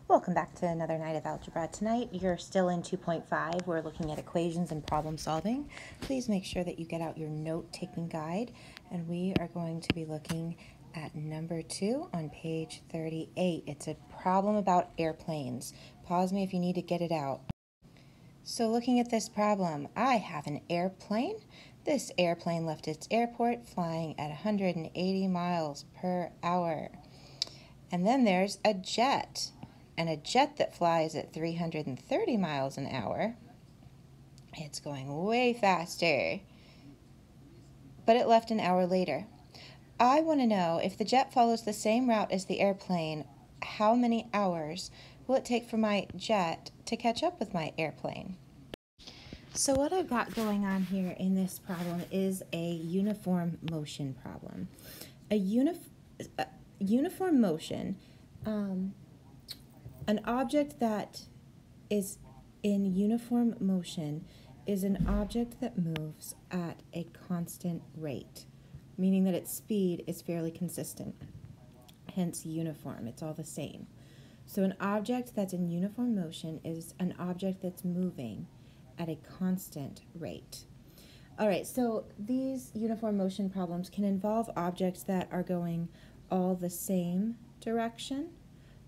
Welcome back to another night of Algebra. Tonight you're still in 2.5. We're looking at equations and problem solving. Please make sure that you get out your note-taking guide, and we are going to be looking at number 2 on page 38. It's a problem about airplanes. Pause me if you need to get it out. So looking at this problem, I have an airplane. This airplane left its airport flying at 180 miles per hour. And then there's a jet. And a jet that flies at 330 miles an hour, it's going way faster, but it left an hour later. I want to know, if the jet follows the same route as the airplane, how many hours will it take for my jet to catch up with my airplane? So what I've got going on here in this problem is a uniform motion problem. A uniform motion, an object that is in uniform motion is an object that moves at a constant rate, meaning that its speed is fairly consistent, hence uniform, it's all the same. So an object that's in uniform motion is an object that's moving at a constant rate. All right, so these uniform motion problems can involve objects that are going all the same direction.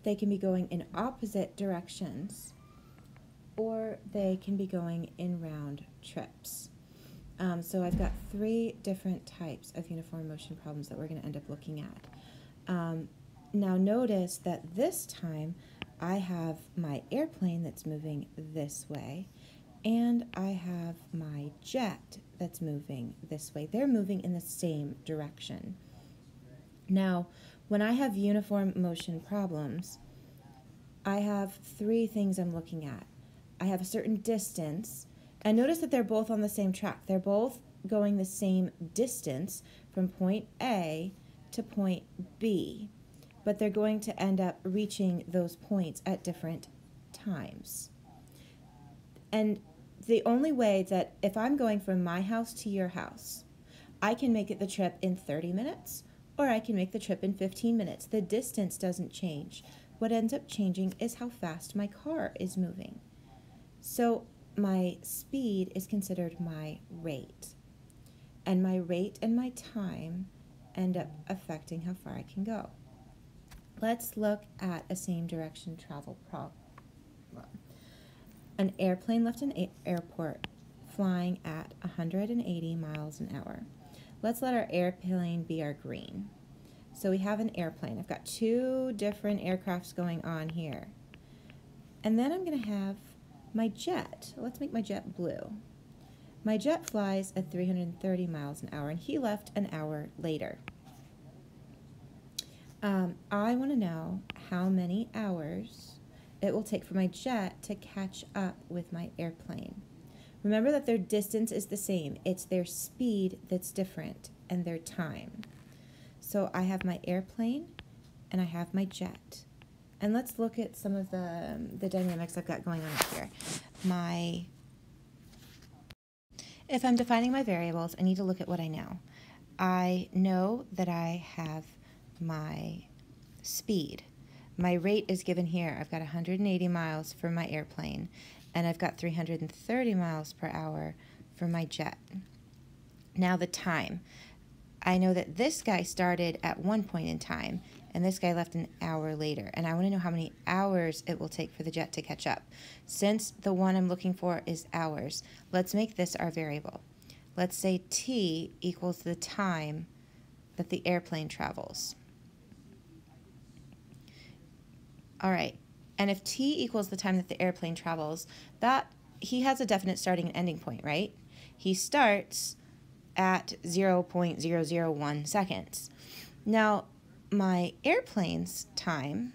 They can be going in opposite directions, or they can be going in round trips. So I've got 3 different types of uniform motion problems that we're going to end up looking at. Now notice that this time I have my airplane that's moving this way, and I have my jet that's moving this way. They're moving in the same direction. Now, when I have uniform motion problems, I have 3 things I'm looking at. I have a certain distance, and notice that they're both on the same track. They're both going the same distance from point A to point B, but they're going to end up reaching those points at different times. And the only way that, if I'm going from my house to your house, I can make it the trip in 30 minutes, or I can make the trip in 15 minutes. The distance doesn't change. What ends up changing is how fast my car is moving. So my speed is considered my rate. And my rate and my time end up affecting how far I can go. Let's look at a same direction travel problem. An airplane left an airport flying at 180 miles an hour. Let's let our airplane be our green. So we have an airplane. I've got 2 different aircrafts going on here. And then I'm going to have my jet. Let's make my jet blue. My jet flies at 330 miles an hour, and he left an hour later. I want to know how many hours it will take for my jet to catch up with my airplane. Remember that their distance is the same. It's their speed that's different, and their time. So I have my airplane and I have my jet. And let's look at some of the dynamics I've got going on up here. If I'm defining my variables, I need to look at what I know. I know that I have my speed. My rate is given here. I've got 180 miles for my airplane, and I've got 330 miles per hour for my jet. Now the time. I know that this guy started at one point in time, and this guy left an hour later, and I want to know how many hours it will take for the jet to catch up. Since the one I'm looking for is hours, let's make this our variable. Let's say t equals the time that the airplane travels. All right, and if t equals the time that the airplane travels, that he has a definite starting and ending point, right? He starts at 0.001 seconds. Now, my airplane's time,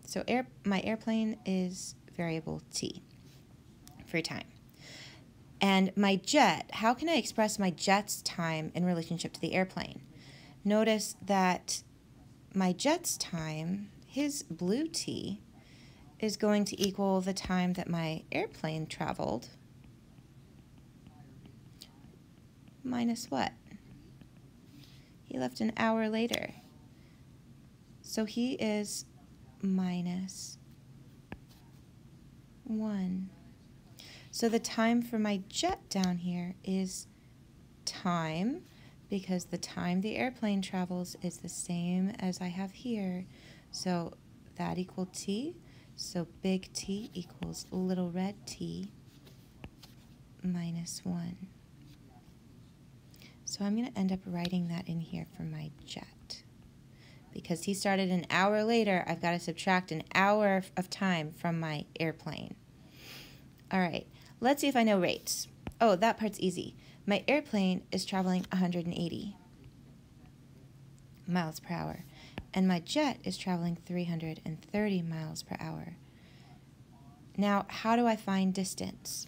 so my airplane is variable t for time. And my jet, how can I express my jet's time in relationship to the airplane? Notice that my jet's time, his blue t, is going to equal the time that my airplane traveled minus what? He left an hour later. So he is minus 1. So the time for my jet down here is time, because the time the airplane travels is the same as I have here. So that equals t. So big T equals little red t minus 1. So I'm going to end up writing that in here for my jet. Because he started an hour later, I've got to subtract an hour of time from my airplane. All right, let's see if I know rates. Oh, that part's easy. My airplane is traveling 180 miles per hour, and my jet is traveling 330 miles per hour. Now, how do I find distance?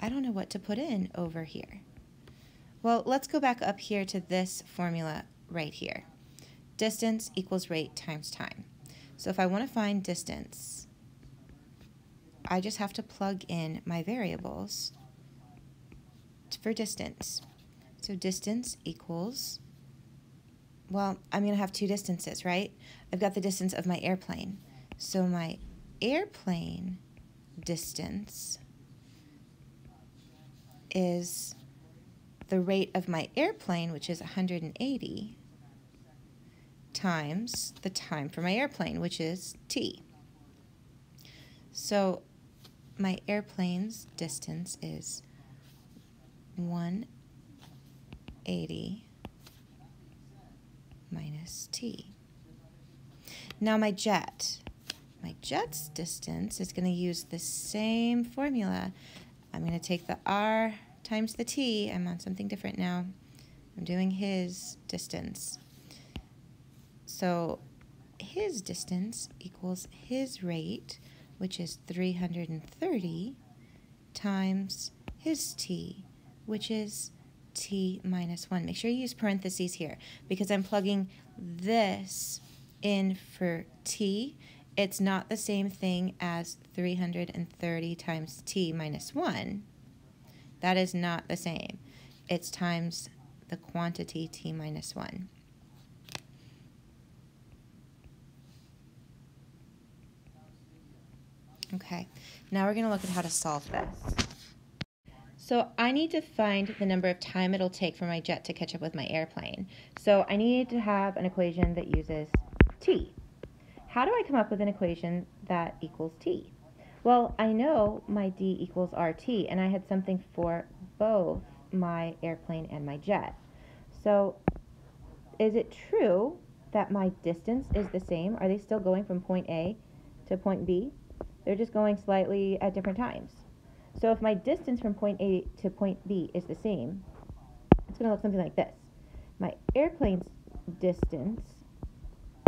I don't know what to put in over here. Well, let's go back up here to this formula right here. Distance equals rate times time. So if I want to find distance, I just have to plug in my variables for distance. So distance equals, well, I'm going to have two distances, right? I've got the distance of my airplane. So my airplane distance is the rate of my airplane, which is 180, times the time for my airplane, which is t. So my airplane's distance is 180 minus t. Now my jet's distance is going to use the same formula. I'm going to take the r times the t. I'm on something different now. I'm doing his distance. So his distance equals his rate, which is 330, times his t, which is t minus 1. Make sure you use parentheses here, because I'm plugging this in for t. It's not the same thing as 330 times t minus 1. That is not the same. It's times the quantity t minus 1. Okay, now we're going to look at how to solve this. So I need to find the number of time it'll take for my jet to catch up with my airplane. So I need to have an equation that uses t. How do I come up with an equation that equals t? Well, I know my d equals rt, and I had something for both my airplane and my jet. So is it true that my distance is the same? Are they still going from point A to point B? They're just going slightly at different times. So if my distance from point A to point B is the same, it's going to look something like this. My airplane's distance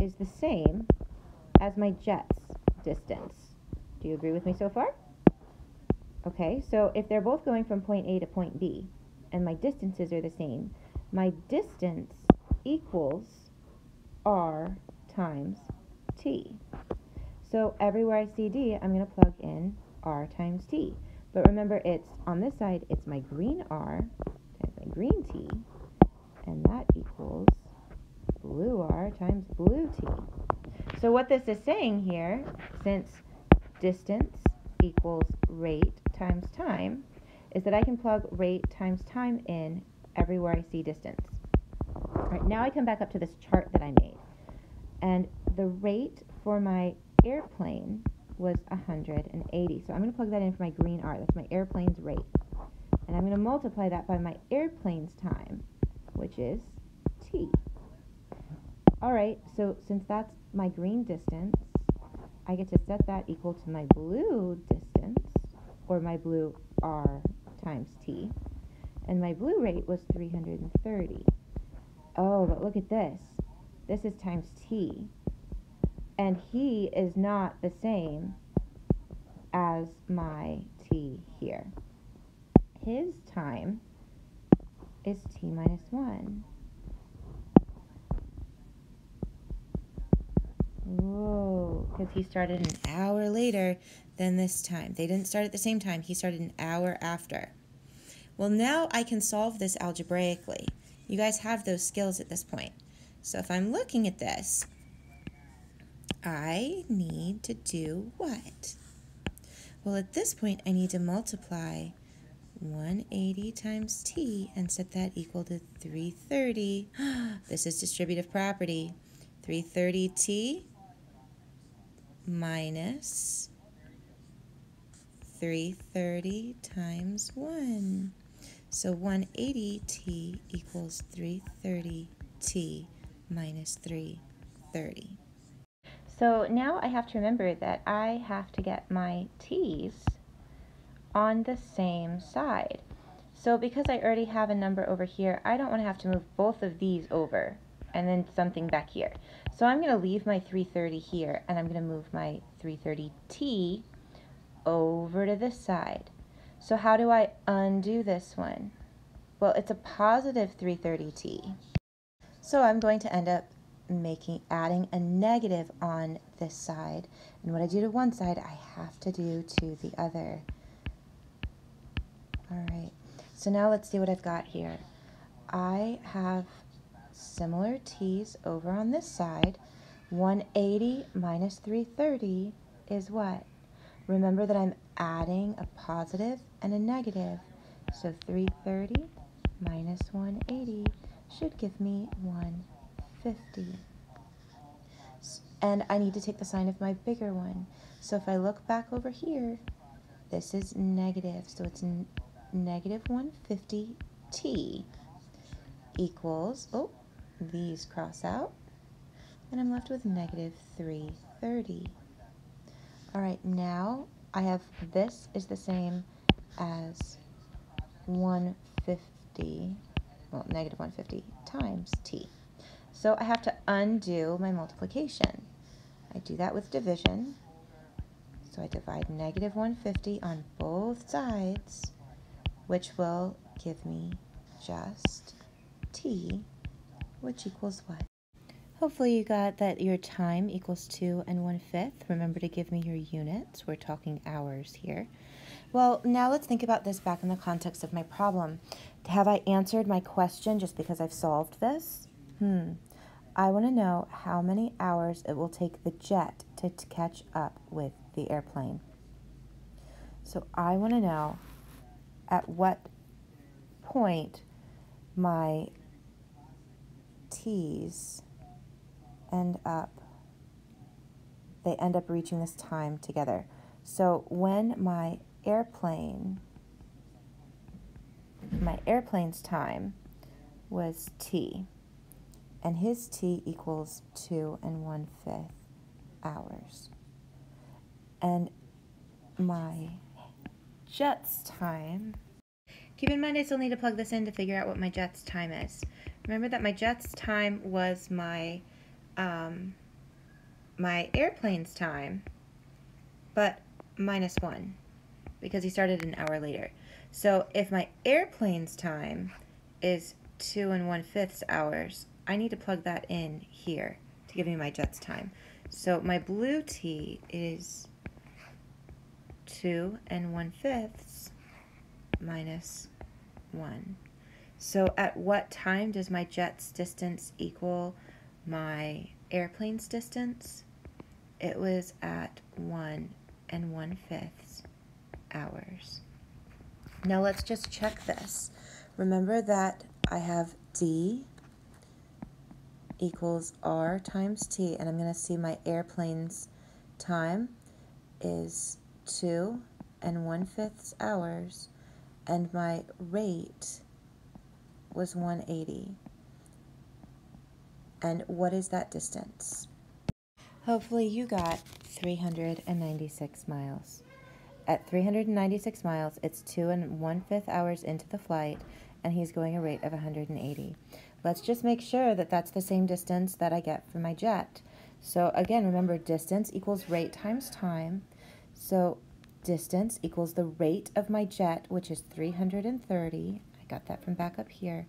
is the same as my jet's distance. Do you agree with me so far? Okay, so if they're both going from point A to point B, and my distances are the same, my distance equals r times t. So everywhere I see d, I'm going to plug in r times t. But remember, it's on this side, it's my green r times my green t, and that equals blue r times blue t. So what this is saying here, since distance equals rate times time, is that I can plug rate times time in everywhere I see distance. All right, now I come back up to this chart that I made. And the rate for my airplane was 180. So I'm going to plug that in for my green R. That's my airplane's rate. And I'm going to multiply that by my airplane's time, which is t. All right, so since that's my green distance, I get to set that equal to my blue distance, or my blue R times t. And my blue rate was 330. Oh, but look at this. This is times t. And he is not the same as my t here. His time is t minus 1. Whoa, because he started an hour later than this time. They didn't start at the same time. He started an hour after. Well, now I can solve this algebraically. You guys have those skills at this point. So if I'm looking at this, I need to do what? Well, at this point, I need to multiply 180 times t and set that equal to 330. This is distributive property. 330t minus 330 times 1. So 180t equals 330t minus 330. So now I have to remember that I have to get my t's on the same side. So because I already have a number over here, I don't want to have to move both of these over and then something back here. So I'm going to leave my 330 here, and I'm going to move my 330t over to this side. So how do I undo this one? Well, it's a positive 330t. So I'm going to end up adding a negative on this side. And what I do to one side, I have to do to the other. All right, so now let's see what I've got here. I have similar t's over on this side. 180 minus 330 is what? Remember that I'm adding a positive and a negative. So 330 minus 180 should give me 150. And I need to take the sign of my bigger one. So if I look back over here, this is negative, so it's negative 150t equals, oh, these cross out, and I'm left with negative 330. All right, now I have this is the same as 150, well, negative 150 times t. So I have to undo my multiplication. I do that with division. So I divide negative 150 on both sides, which will give me just t, which equals what? Hopefully you got that your time equals 2 1/5. Remember to give me your units. We're talking hours here. Well, now let's think about this back in the context of my problem. Have I answered my question just because I've solved this? I want to know how many hours it will take the jet to catch up with the airplane. So I want to know at what point my t's they end up reaching this time together. So when my airplane's time was t, and his t equals 2 1/5 hours, and my jet's time, keep in mind I still need to plug this in to figure out what my jet's time is. Remember that my jet's time was my my airplane's time, but minus 1, because he started an hour later. So if my airplane's time is 2 1/5 hours, I need to plug that in here to give me my jet's time. So my blue t is 2 1/5 minus 1. So at what time does my jet's distance equal my airplane's distance? It was at 1 1/5 hours. Now let's just check this. Remember that I have d equals r times t, and I'm going to see my airplane's time is 2 1/5 hours, and my rate was 180. And what is that distance? Hopefully you got 396 miles. At 396 miles, it's 2 1/5 hours into the flight, and he's going a rate of 180. Let's just make sure that that's the same distance that I get for my jet. So again, remember, distance equals rate times time. So distance equals the rate of my jet, which is 330. I got that from back up here,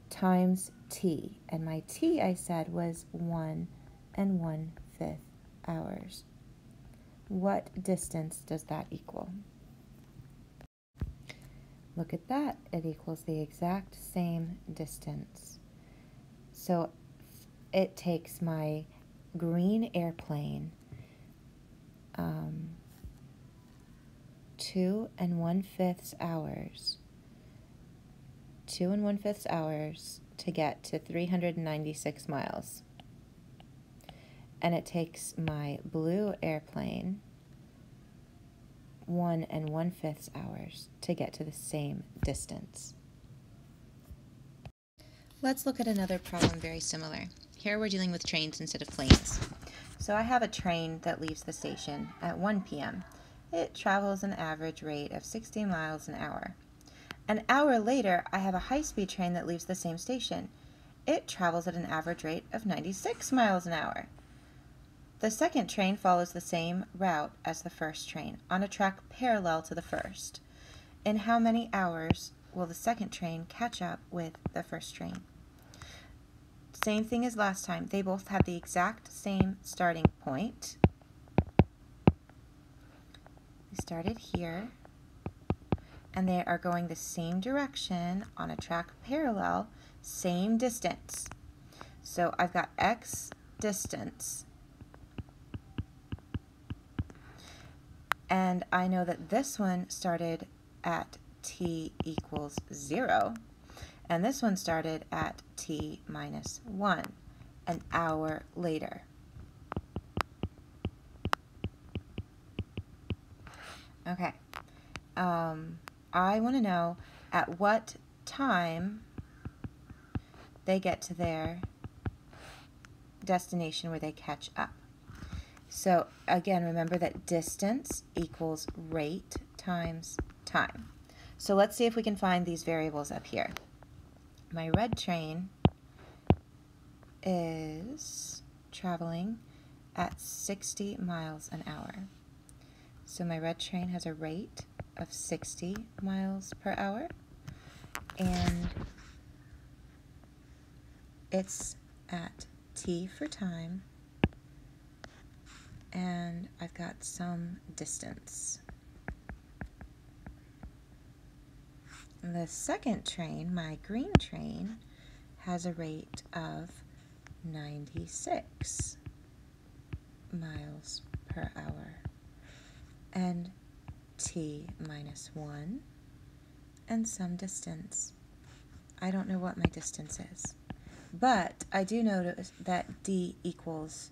times t. And my t, I said, was 1 1/5 hours. What distance does that equal? Look at that. It equals the exact same distance. So it takes my green airplane 2 1/5 hours. 2 1/5 hours to get to 396 miles. And it takes my blue airplane 1 1/5 hours to get to the same distance. Let's look at another problem very similar. Here we're dealing with trains instead of planes. So I have a train that leaves the station at 1 p.m. It travels an average rate of 60 miles an hour. An hour later, I have a high-speed train that leaves the same station. It travels at an average rate of 96 miles an hour. The second train follows the same route as the first train on a track parallel to the first. In how many hours will the second train catch up with the first train? Same thing as last time. They both have the exact same starting point. We started here, and they are going the same direction on a track parallel, same distance. So I've got x distance, and I know that this one started at t equals 0, and this one started at t minus 1, an hour later. Okay, I want to know at what time they get to their destination where they catch up. So again, remember that distance equals rate times time. So let's see if we can find these variables up here. My red train is traveling at 60 miles an hour. So my red train has a rate of 60 miles per hour, and it's at t for time, and I've got some distance. The second train, my green train, has a rate of 96 miles per hour, and t minus 1, and some distance. I don't know what my distance is, but I do notice that d equals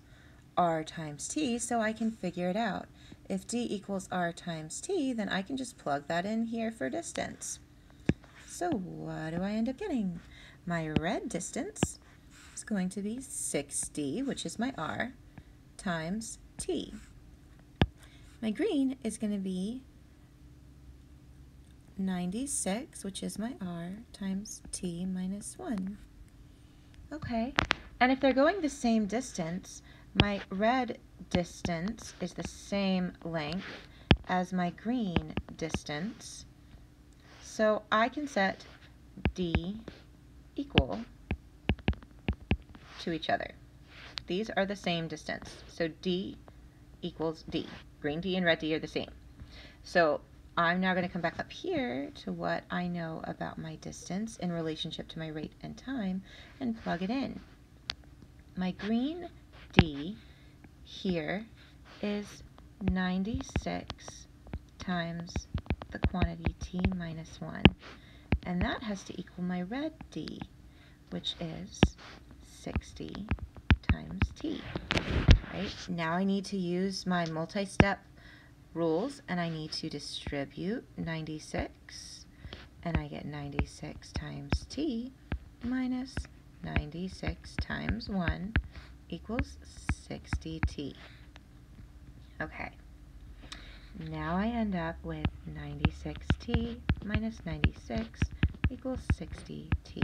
r times t, so I can figure it out. If d equals r times t, then I can just plug that in here for distance. So what do I end up getting? My red distance is going to be 60, which is my r, times t. My green is going to be 96, which is my r, times t minus 1. Okay, and if they're going the same distance, my red distance is the same length as my green distance. So I can set d equal to each other. These are the same distance. So d equals d. Green d and red d are the same. So I'm now going to come back up here to what I know about my distance in relationship to my rate and time and plug it in. My green d here is 96 times the quantity t minus 1, and that has to equal my red d, which is 60 times t. Right? Now I need to use my multi-step rules, and I need to distribute 96, and I get 96 times t minus 96 times 1 equals 60t. Okay, now I end up with 96t minus 96 equals 60t.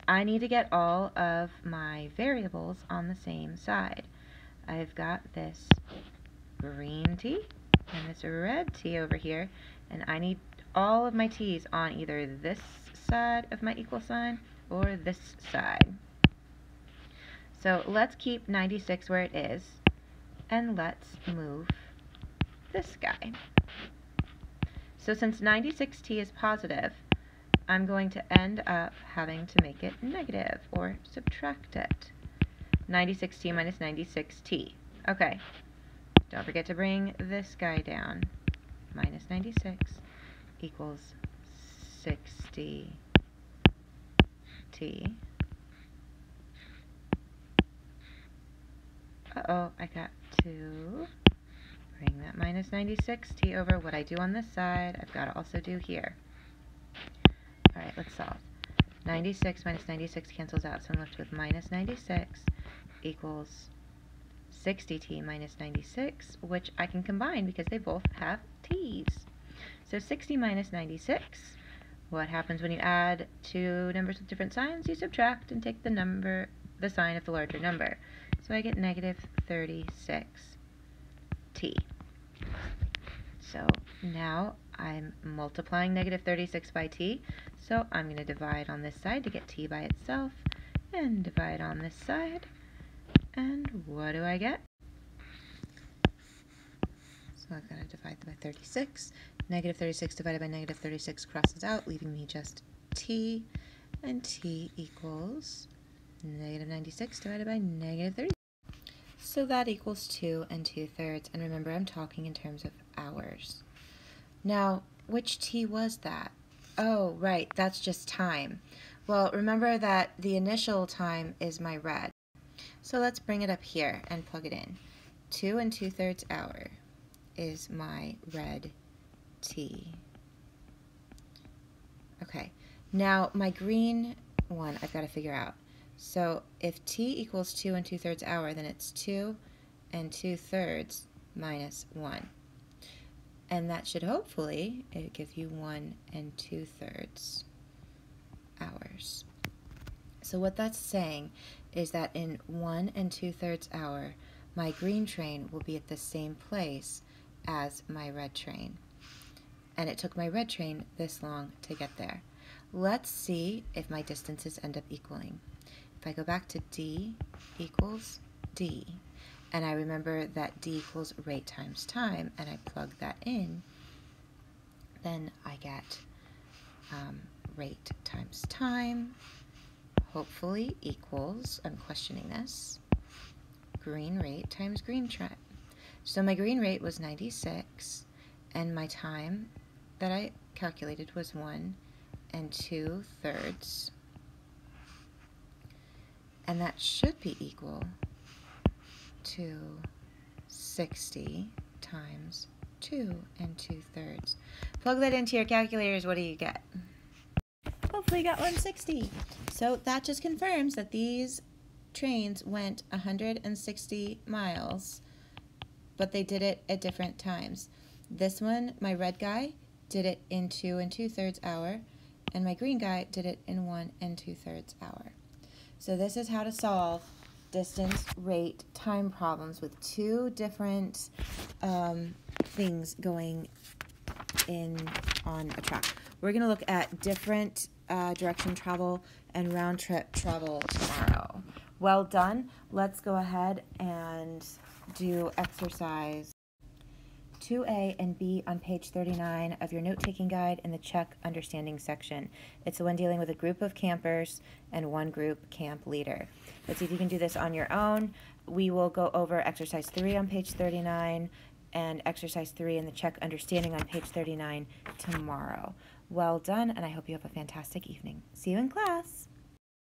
I need to get all of my variables on the same side. I've got this green t and this red t over here, and I need all of my t's on either this side of my equal sign or this side. So let's keep 96 where it is, and let's move this guy. So since 96t is positive, I'm going to end up having to make it negative, or subtract it. 96t minus 96t. Okay, don't forget to bring this guy down. minus 96 equals 60t. Uh-oh, I got to bring that minus 96t over. What I do on this side, I've got to also do here. All right, let's solve. 96 minus 96 cancels out, so I'm left with minus 96 equals 60t minus 96, which I can combine because they both have t's. So 60 minus 96. What happens when you add two numbers with different signs? You subtract and take the sign of the larger number. So I get negative 36t. So now I'm multiplying negative 36 by t, so I'm going to divide on this side to get t by itself, and divide on this side, and what do I get? So I've got to divide by 36. Negative 36 divided by negative 36 crosses out, leaving me just t, and t equals negative 96 divided by negative 36. So that equals 2 2/3, and remember I'm talking in terms of hours. Now, which t was that? Oh, right, that's just time. Well, remember that the initial time is my red. So let's bring it up here and plug it in. 2 2/3 hour is my red t. Okay, now my green one I've got to figure out. So if t equals 2 2/3 hour, then it's 2 2/3 minus 1. And that should hopefully give you 1 2/3 hours. So what that's saying is that in 1 2/3 hour, my green train will be at the same place as my red train. And it took my red train this long to get there. Let's see if my distances end up equaling. If I go back to d equals d, and I remember that d equals rate times time, and I plug that in, then I get rate times time, hopefully equals, I'm questioning this, green rate times green time. So my green rate was 96, and my time that I calculated was 1 2/3, and that should be equal to 60 times 2 2/3. Plug that into your calculators, what do you get? Hopefully you got 160. So that just confirms that these trains went 160 miles, but they did it at different times. This one, my red guy, did it in 2 2/3 hour, and my green guy did it in 1 2/3 hour. So this is how to solve distance, rate, time problems with two different things going on a track. We're going to look at different direction travel and round trip travel tomorrow. Well done. Let's go ahead and do exercise 2A and B on page 39 of your note-taking guide in the check understanding section. It's the one dealing with a group of campers and one group camp leader. Let's see if you can do this on your own. We will go over exercise 3 on page 39 and exercise 3 in the check understanding on page 39 tomorrow. Well done, and I hope you have a fantastic evening. See you in class.